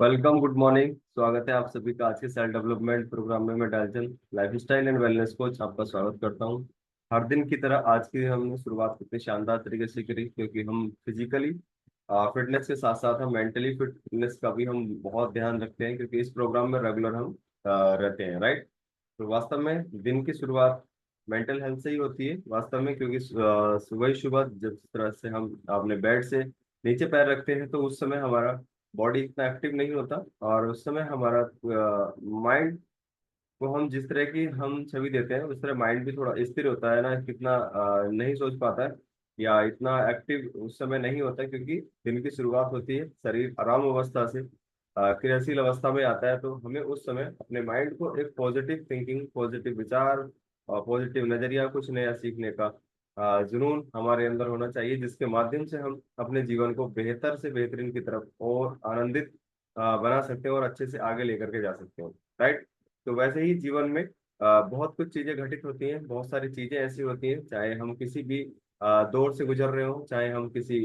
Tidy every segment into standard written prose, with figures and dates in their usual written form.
Welcome, good morning. स्वागत है आप सभी का आज के सेल्फ डेवलपमेंट प्रोग्राम में। मैं Dalton, lifestyle and wellness coach, आपका स्वागत करता हूं। हर दिन की तरह आज की हमने शुरुआत कितने शानदार तरीके से करी, क्योंकि हम फिजिकली फिटनेस के साथ साथ हम मेंटली फिटनेस का भी हम बहुत ध्यान रखते हैं, क्योंकि इस प्रोग्राम में रेगुलर हम रहते हैं, राइट। तो वास्तव में दिन की शुरुआत मेंटल हेल्थ से ही होती है वास्तव में, क्योंकि सुबह ही सुबह जिस तरह से हम अपने बेड से नीचे पैर रखते हैं, तो उस समय हमारा बॉडी इतना एक्टिव नहीं होता, और उस समय हमारा माइंड को हम जिस तरह की हम छवि देते हैं, उस तरह माइंड भी थोड़ा स्थिर होता है ना, कितना नहीं सोच पाता है या इतना एक्टिव उस समय नहीं होता, क्योंकि दिन की शुरुआत होती है शरीर आराम अवस्था से क्रियाशील अवस्था में आता है। तो हमें उस समय अपने माइंड को एक पॉजिटिव थिंकिंग, पॉजिटिव विचार और पॉजिटिव नजरिया, कुछ नया सीखने का जुनून हमारे अंदर होना चाहिए, जिसके माध्यम से हम अपने जीवन को बेहतर से बेहतरीन की तरफ और आनंदित बना सकते हैं और अच्छे से आगे लेकर के जा सकते हैं, राइट। तो वैसे ही जीवन में बहुत कुछ चीजें घटित होती हैं, बहुत सारी चीजें ऐसी होती हैं, चाहे हम किसी भी दौर से गुजर रहे हो, चाहे हम किसी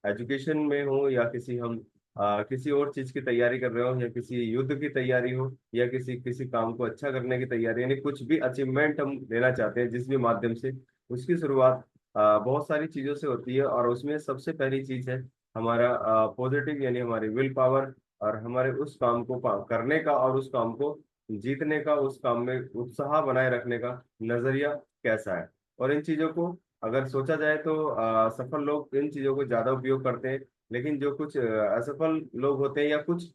एजुकेशन में हो, या किसी हम किसी और चीज की तैयारी कर रहे हो, या किसी युद्ध की तैयारी हो, या किसी किसी काम को अच्छा करने की तैयारी, यानी कुछ भी अचीवमेंट हम लेना चाहते हैं जिस भी माध्यम से, उसकी शुरुआत बहुत सारी चीजों से होती है। और उसमें सबसे पहली चीज है हमारा पॉजिटिव, यानी हमारी विल पावर, और हमारे उस काम को करने का और उस काम को जीतने का, उस काम में उत्साह बनाए रखने का नजरिया कैसा है। और इन चीजों को अगर सोचा जाए तो सफल लोग इन चीजों को ज्यादा उपयोग करते हैं, लेकिन जो कुछ असफल लोग होते हैं, या कुछ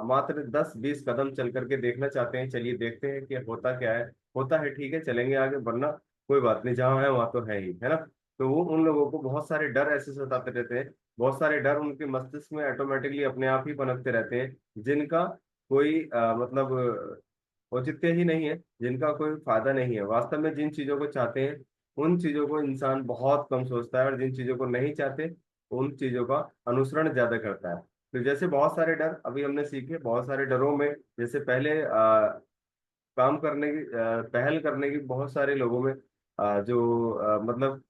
मात्र 10-20 कदम चल करके देखना चाहते हैं, चलिए देखते हैं कि होता क्या है। होता है, ठीक है, चलेंगे आगे, वरना कोई बात नहीं, जहाँ है वहां तो है ही, है ना। तो वो उन लोगों को बहुत सारे डर ऐसे सताते रहते हैं, बहुत सारे डर उनके मस्तिष्क में ऑटोमेटिकली अपने आप ही पनपते रहते हैं, जिनका कोई मतलब औचित्य ही नहीं है, जिनका कोई फायदा नहीं है। वास्तव में जिन चीजों को चाहते हैं, उन चीजों को इंसान बहुत कम सोचता है, और जिन चीजों को नहीं चाहते, उन चीजों का अनुसरण ज्यादा करता है। तो जैसे बहुत सारे डर अभी हमने सीखे, बहुत सारे डरों में जैसे पहले काम करने की पहल करने की बहुत सारे लोगों में जो मतलब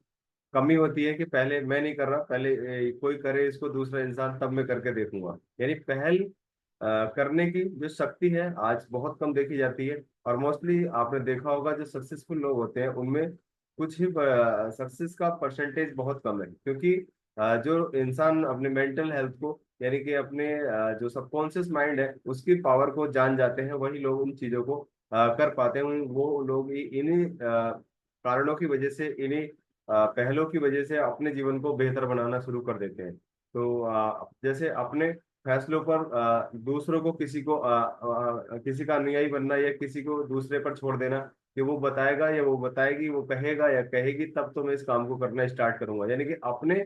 कमी होती है, कि पहले मैं नहीं कर रहा, पहले कोई करे इसको दूसरा इंसान, तब मैं करके देखूंगा। यानी पहल करने की जो शक्ति है आज बहुत कम देखी जाती है। और मोस्टली आपने देखा होगा, जो सक्सेसफुल लोग होते हैं उनमें कुछ ही सक्सेस का परसेंटेज बहुत कम है, क्योंकि जो इंसान अपने मेंटल हेल्थ को, यानी कि अपने जो सबकॉन्शियस माइंड है उसकी पावर को जान जाते हैं, वही लोग उन चीजों को कर पाते हैं। वो लोग इन्हीं कारणों की वजह से, इन्हीं पहलों की वजह से अपने जीवन को बेहतर बनाना शुरू कर देते हैं। तो जैसे अपने फैसलों पर दूसरों को, किसी का अनुयायी बनना, या किसी को दूसरे पर छोड़ देना, कि वो बताएगा या वो बताएगी, वो कहेगा या कहेगी, तब तो मैं इस काम को करना स्टार्ट करूंगा। यानी कि अपने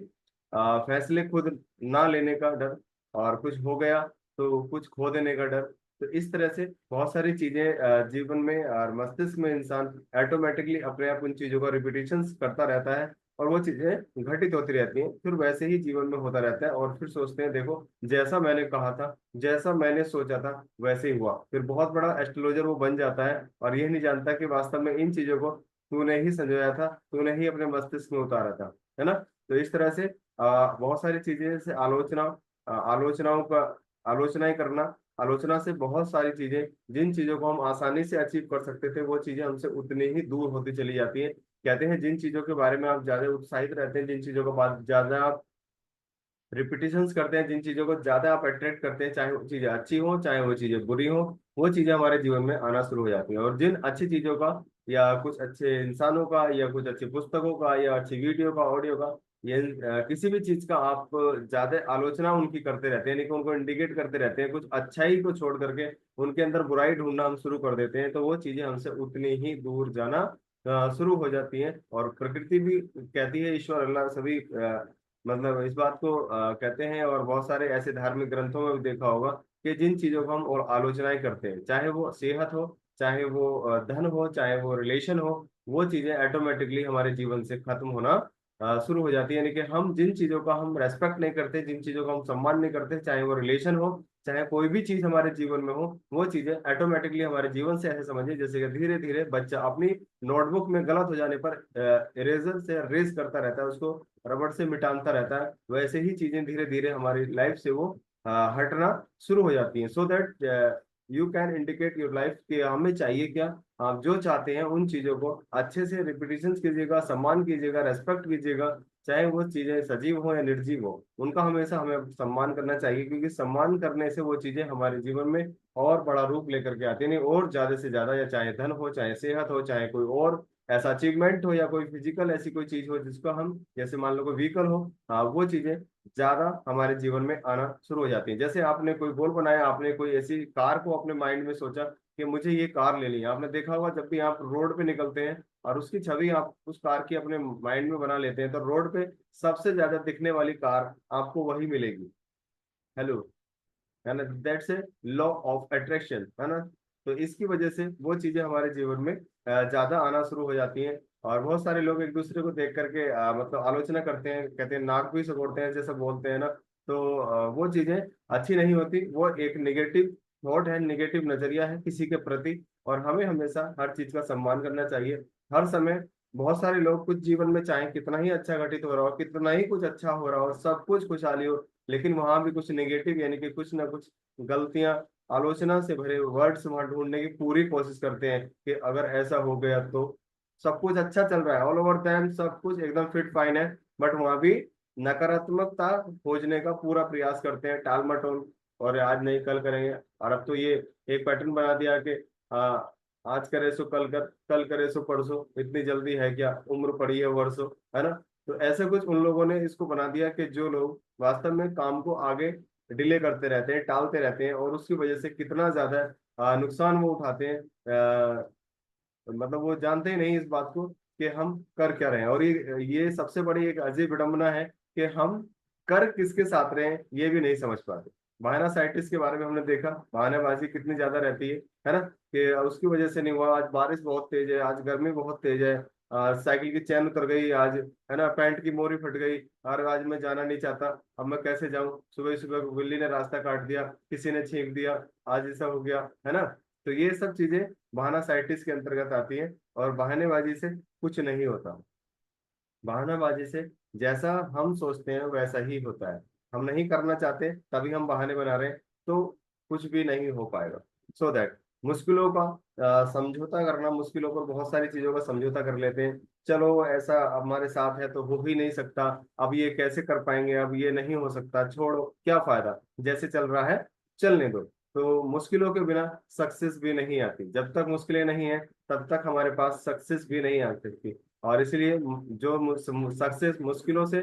फैसले खुद ना लेने का डर, और कुछ हो गया तो कुछ खो देने का डर। तो इस तरह से बहुत सारी चीजें जीवन में और मस्तिष्क में इंसान ऑटोमेटिकली अपने आप उन चीजों का रिपीटेशन करता रहता है, और वो चीजें घटित होती रहती हैं, फिर वैसे ही जीवन में होता रहता है। और फिर सोचते हैं, देखो जैसा मैंने कहा था, जैसा मैंने सोचा था, वैसे ही हुआ। फिर बहुत बड़ा एस्ट्रोलॉजर वो बन जाता है, और ये नहीं जानता कि वास्तव में इन चीजों को तूने ही संजोया था, तूने ही अपने मस्तिष्क में उतारा था, है ना। तो इस तरह से बहुत सारी चीजें, जैसे आलोचनाओं का आलोचनाएं करना, आलोचना से बहुत सारी चीजें, जिन चीजों को हम आसानी से अचीव कर सकते थे, वो चीजें हमसे उतनी ही दूर होती चली जाती है। कहते हैं जिन चीजों के बारे में आप ज्यादा उत्साहित रहते हैं, जिन चीजों का बात ज्यादा आप रिपीटिशंस करते हैं, जिन चीजों को ज्यादा आप अट्रैक्ट करते हैं, चाहे वो चीजें अच्छी हो चाहे वो चीजें बुरी हो, वो चीजें हमारे जीवन में आना शुरू हो जाती हैं। और जिन अच्छी चीजों का, या कुछ अच्छे इंसानों का, या कुछ अच्छी पुस्तकों का, या अच्छी वीडियो का, ऑडियो का, या किसी भी चीज का आप ज्यादा आलोचना उनकी करते रहते हैं, यानी कि उनको इंडिकेट करते रहते हैं, कुछ अच्छाई को छोड़ करके उनके अंदर बुराई ढूंढना हम शुरू कर देते हैं, तो वो चीजें हमसे उतनी ही दूर जाना शुरू हो जाती हैं। और प्रकृति भी कहती है, ईश्वर अल्लाह सभी मतलब इस बात को कहते हैं। और बहुत सारे ऐसे धार्मिक ग्रंथों में भी देखा होगा कि जिन चीजों को हम और आलोचनाएं करते हैं, चाहे वो सेहत हो, चाहे वो धन हो, चाहे वो रिलेशन हो, वो चीजें ऑटोमेटिकली हमारे जीवन से खत्म होना शुरू हो जाती है। यानी कि हम जिन चीजों का हम रेस्पेक्ट नहीं करते, जिन चीजों का हम सम्मान नहीं करते, चाहे वो रिलेशन हो, चाहे कोई भी चीज हमारे जीवन में हो, वो चीजें ऑटोमेटिकली हमारे जीवन से, ऐसे समझिए जैसे कि धीरे धीरे बच्चा अपनी नोटबुक में गलत हो जाने पर इरेजर से रेज करता रहता है, उसको रबड़ से मिटाता रहता है, वैसे ही चीजें धीरे धीरे हमारी लाइफ से वो हटना शुरू हो जाती हैं, so that you can indicate your life कि हमें चाहिए क्या। आप जो चाहते हैं उन चीजों को अच्छे से रिपीटिशन कीजिएगा, सम्मान कीजिएगा, रेस्पेक्ट कीजिएगा। चाहे वो चीजें सजीव हो या निर्जीव हो, उनका हमेशा हमें सम्मान करना चाहिए, क्योंकि सम्मान करने से वो चीजें हमारे जीवन में और बड़ा रूप लेकर के आती है। नहीं और ज्यादा से ज्यादा, या चाहे धन हो, चाहे सेहत हो, चाहे कोई और ऐसा अचीवमेंट हो, या कोई फिजिकल ऐसी कोई चीज हो जिसको हम, जैसे मान लो कोई व्हीकल हो, हाँ वो चीजें ज्यादा हमारे जीवन में आना शुरू हो जाती है। जैसे आपने कोई गोल बनाया, आपने कोई ऐसी कार को अपने माइंड में सोचा कि मुझे ये कार लेनी है। आपने देखा होगा जब भी आप रोड पे निकलते हैं और उसकी छवि आप उस कार की अपने माइंड में बना लेते हैं, तो रोड पे सबसे ज्यादा दिखने वाली कार आपको वही मिलेगी। हेलो, है ना, that's a law of attraction, है ना। तो इसकी वजह से वो चीजें हमारे जीवन में ज्यादा आना शुरू हो जाती हैं। और बहुत सारे लोग एक दूसरे को देख करके मतलब आलोचना करते हैं, कहते हैं नाक भी सिकोड़ते हैं, जैसा बोलते हैं ना। तो वो चीजें अच्छी नहीं होती। वो एक निगेटिव थॉट है, निगेटिव नजरिया है किसी के प्रति। और हमें हमेशा हर चीज का सम्मान करना चाहिए हर समय। बहुत सारे लोग कुछ जीवन में चाहे कितना ही अच्छा घटित हो रहा हो, कितना ही कुछ अच्छा हो रहा हो, सब कुछ खुशहाली हो, लेकिन वहां भी कुछ नेगेटिव यानी कि कुछ ना कुछ गलतियां, आलोचना से भरे वर्ड्स वहां ढूंढने की पूरी कोशिश करते हैं कि अगर ऐसा हो गया तो। सब कुछ अच्छा चल रहा है, ऑल ओवर टाइम सब कुछ एकदम फिट फाइन है, बट वहां भी नकारात्मकता खोजने का पूरा प्रयास करते हैं, टाल मटोल। और आज नहीं कल करेंगे। और अब तो ये एक पैटर्न बना दिया कि आज करे सो कल करे सो परसों, इतनी जल्दी है क्या, उम्र पड़ी है वर्षों, है ना। तो ऐसे कुछ उन लोगों ने इसको बना दिया कि जो लोग वास्तव में काम को आगे डिले करते रहते हैं, टालते रहते हैं, और उसकी वजह से कितना ज्यादा नुकसान वो उठाते हैं। मतलब वो जानते ही नहीं इस बात को कि हम कर क्या रहे हैं। और ये सबसे बड़ी एक अजीब विडंबना है कि हम कर किसके साथ रहे हैं ये भी नहीं समझ पाते। बहाना साइंटिस्ट के बारे में हमने देखा, बहानाबाजी कितनी ज्यादा रहती है ना। कि उसकी वजह से नहीं हुआ, आज बारिश बहुत तेज है, आज गर्मी बहुत तेज है, साइकिल की चैन उतर गई आज, है ना, पैंट की मोरी फट गई, और आज मैं जाना नहीं चाहता, अब मैं कैसे जाऊं, सुबह सुबह बिल्ली ने रास्ता काट दिया, किसी ने छींक दिया, आज ऐसा हो गया, है ना। तो ये सब चीजें बहाना साइटिस के अंतर्गत आती है। और बहानेबाजी से कुछ नहीं होता। बहानाबाजी से जैसा हम सोचते हैं वैसा ही होता है। हम नहीं करना चाहते तभी हम बहाने बना रहे हैं, तो कुछ भी नहीं हो पाएगा। सो दैट मुश्किलों का समझौता करना, मुश्किलों पर बहुत सारी चीजों का समझौता कर लेते हैं। चलो ऐसा हमारे साथ है तो हो ही नहीं सकता, अब ये कैसे कर पाएंगे, अब ये नहीं हो सकता, छोड़ो क्या फायदा, जैसे चल रहा है चलने दो। तो मुश्किलों के बिना सक्सेस भी नहीं आती। जब तक मुश्किलें नहीं है तब तक हमारे पास सक्सेस भी नहीं आ सकती। और इसलिए जो सक्सेस मुश्किलों से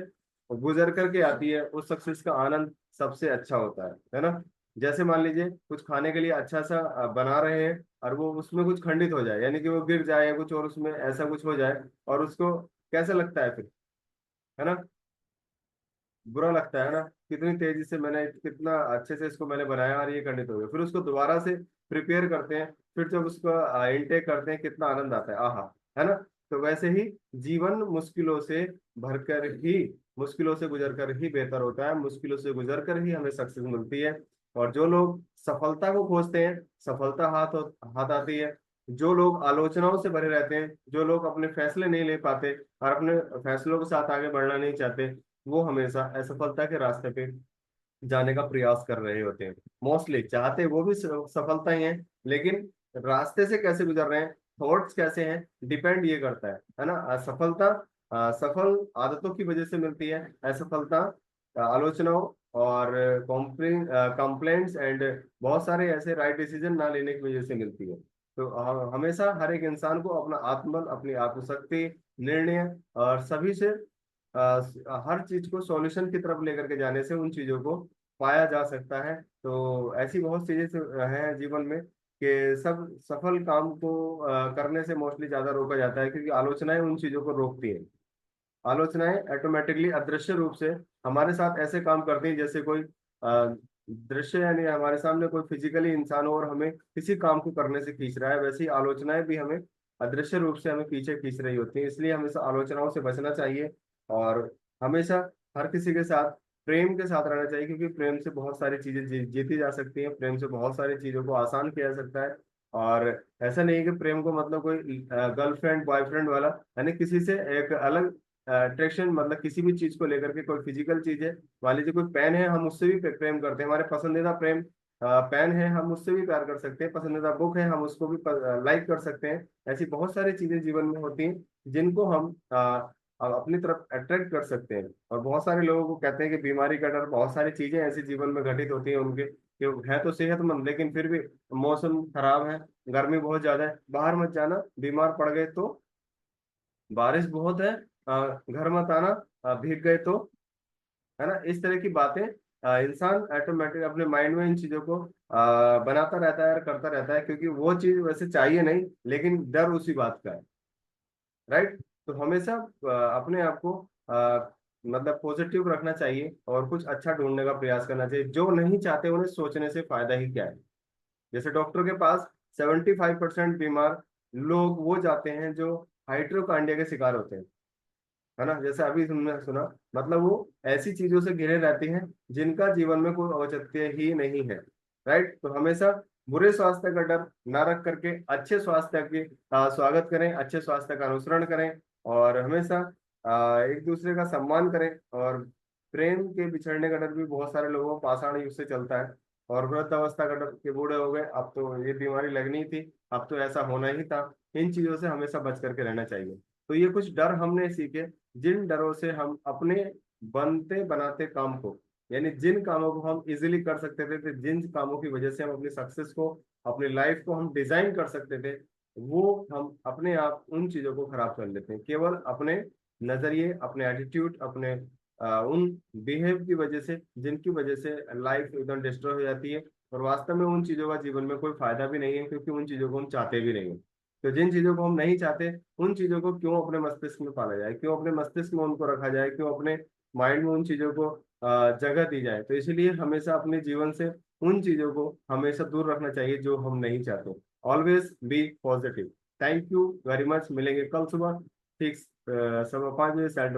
गुजर करके आती है, उस सक्सेस का आनंद सबसे अच्छा होता है ना। जैसे मान लीजिए कुछ खाने के लिए अच्छा सा बना रहे हैं, और वो उसमें कुछ खंडित हो जाए, यानी कि वो गिर जाए या कुछ और उसमें ऐसा कुछ हो जाए, और उसको कैसा लगता है फिर, है ना, बुरा लगता है ना। कितनी तेजी से मैंने, कितना अच्छे से इसको मैंने बनाया और ये खंडित हो गया, फिर उसको दोबारा से प्रिपेयर करते हैं, फिर जब उसको इनटेक करते हैं कितना आनंद आता है, आहा, है ना। तो वैसे ही जीवन मुश्किलों से भरकर ही, मुश्किलों से गुजर कर ही बेहतर होता है, मुश्किलों से गुजर कर ही हमें सक्सेस मिलती है। और जो लोग सफलता को खोजते हैं, सफलता हाथ आती है। जो लोग आलोचनाओं से भरे रहते हैं, जो लोग अपने फैसले नहीं ले पाते और अपने फैसलों के साथ आगे बढ़ना नहीं चाहते, वो हमेशा असफलता के रास्ते पे जाने का प्रयास कर रहे होते हैं। मोस्टली चाहते वो भी सफलता ही है, लेकिन रास्ते से कैसे गुजर रहे हैं, थॉट्स कैसे हैं, डिपेंड ये करता है ना। असफलता सफल आदतों की वजह से मिलती है, असफलता आलोचनाओं और कंप्लेंट्स एंड बहुत सारे ऐसे राइट डिसीजन ना लेने की वजह से मिलती है। तो हमेशा हर एक इंसान को अपना आत्मबल, अपनी आत्मशक्ति, निर्णय और सभी से हर चीज को सॉल्यूशन की तरफ लेकर के जाने से उन चीजों को पाया जा सकता है। तो ऐसी बहुत चीजें हैं जीवन में कि सब सफल काम को करने से मोस्टली ज्यादा रोका जाता है, क्योंकि आलोचनाएं उन चीजों को रोकती हैं। आलोचनाएं ऑटोमेटिकली अदृश्य रूप से हमारे साथ ऐसे काम करती हैं जैसे कोई दृश्य, यानी हमारे सामने कोई फिजिकली इंसान हो और हमें किसी काम को करने से खींच रहा है, वैसे ही आलोचनाएं भी हमें अदृश्य रूप से हमें पीछे खींच रही होती हैं। इसलिए हमेशा आलोचनाओं से बचना चाहिए। और हमेशा हर किसी के साथ प्रेम के साथ रहना चाहिए, क्योंकि प्रेम से बहुत सारी चीजें जीती जा सकती हैं, प्रेम से बहुत सारी चीजों को आसान किया जा सकता है। और ऐसा नहीं है कि प्रेम को मतलब कोई गर्लफ्रेंड बॉयफ्रेंड वाला, यानी किसी से एक अलग अट्रैक्शन, मतलब किसी भी चीज को लेकर के, कोई फिजिकल चीज है, मान लीजिए कोई पेन है, हम उससे भी प्रेम करते हैं, हमारे पसंदीदा प्रेम पेन है, हम उससे भी प्यार कर सकते हैं, पसंदीदा बुक है, हम उसको भी लाइक कर सकते हैं। ऐसी बहुत सारी चीजें जीवन में होती हैं जिनको हम अपनी तरफ अट्रैक्ट कर सकते हैं। और बहुत सारे लोगों को कहते हैं कि बीमारी का डर, बहुत सारी चीजें ऐसी जीवन में घटित होती हैं उनके, कि वो है तो सेहतमंद लेकिन फिर भी मौसम खराब है, गर्मी बहुत ज्यादा है, बाहर मत जाना, बीमार पड़ गए तो, बारिश बहुत है, घर मत आना, भीग गए तो, है ना, इस तरह की बातें इंसान ऑटोमेटिक अपने माइंड में इन चीजों को बनाता रहता है और करता रहता है, क्योंकि वो चीज वैसे चाहिए नहीं, लेकिन डर उसी बात का है। राइट। तो हमेशा अपने आप को मतलब पॉजिटिव रखना चाहिए और कुछ अच्छा ढूंढने का प्रयास करना चाहिए। जो नहीं चाहते उन्हें सोचने से फायदा ही क्या है। जैसे डॉक्टर के पास 75% बीमार लोग वो जाते हैं जो हाइड्रोकांडिया के शिकार होते हैं, है ना, जैसे अभी तुमने सुना, मतलब वो ऐसी चीजों से घिरे रहते हैं जिनका जीवन में कोई औचित्य ही नहीं है। राइट। तो हमेशा बुरे स्वास्थ्य का डर ना रख करके अच्छे स्वास्थ्य के स्वागत करें, अच्छे स्वास्थ्य का अनुसरण करें, और हमेशा एक दूसरे का सम्मान करें। और प्रेम के बिछड़ने का डर भी बहुत सारे लोगों को पाषाण युग से चलता है, और वृद्धावस्था का डर के बूढ़े हो गए, अब तो ये बीमारी लगनी थी, अब तो ऐसा होना ही था। इन चीजों से हमेशा बच करके रहना चाहिए। तो ये कुछ डर हमने सीखे, जिन डरों से हम अपने बनते बनाते काम को, यानी जिन कामों को हम इजीली कर सकते थे, तो जिन कामों की वजह से हम अपनी सक्सेस को, अपनी लाइफ को हम डिजाइन कर सकते थे, वो हम अपने आप उन चीजों को खराब कर लेते हैं, केवल अपने नजरिए, अपने एटीट्यूड, अपने उन बिहेव की वजह से, जिनकी वजह से लाइफ एकदम डिस्ट्रॉय हो जाती है। और वास्तव में उन चीजों का जीवन में कोई फायदा भी नहीं है, क्योंकि उन चीजों को हम चाहते भी नहीं है। तो जिन चीजों को हम नहीं चाहते, उन चीजों को क्यों अपने मस्तिष्क में पाला जाए, क्यों अपने मस्तिष्क में उनको रखा जाए, क्यों अपने माइंड में उन चीजों को जगह दी जाए। तो इसलिए हमेशा अपने जीवन से उन चीजों को हमेशा दूर रखना चाहिए जो हम नहीं चाहते। Always be positive. Thank you very much. मिलेंगे कल सुबह ठीक 5:15 बजे।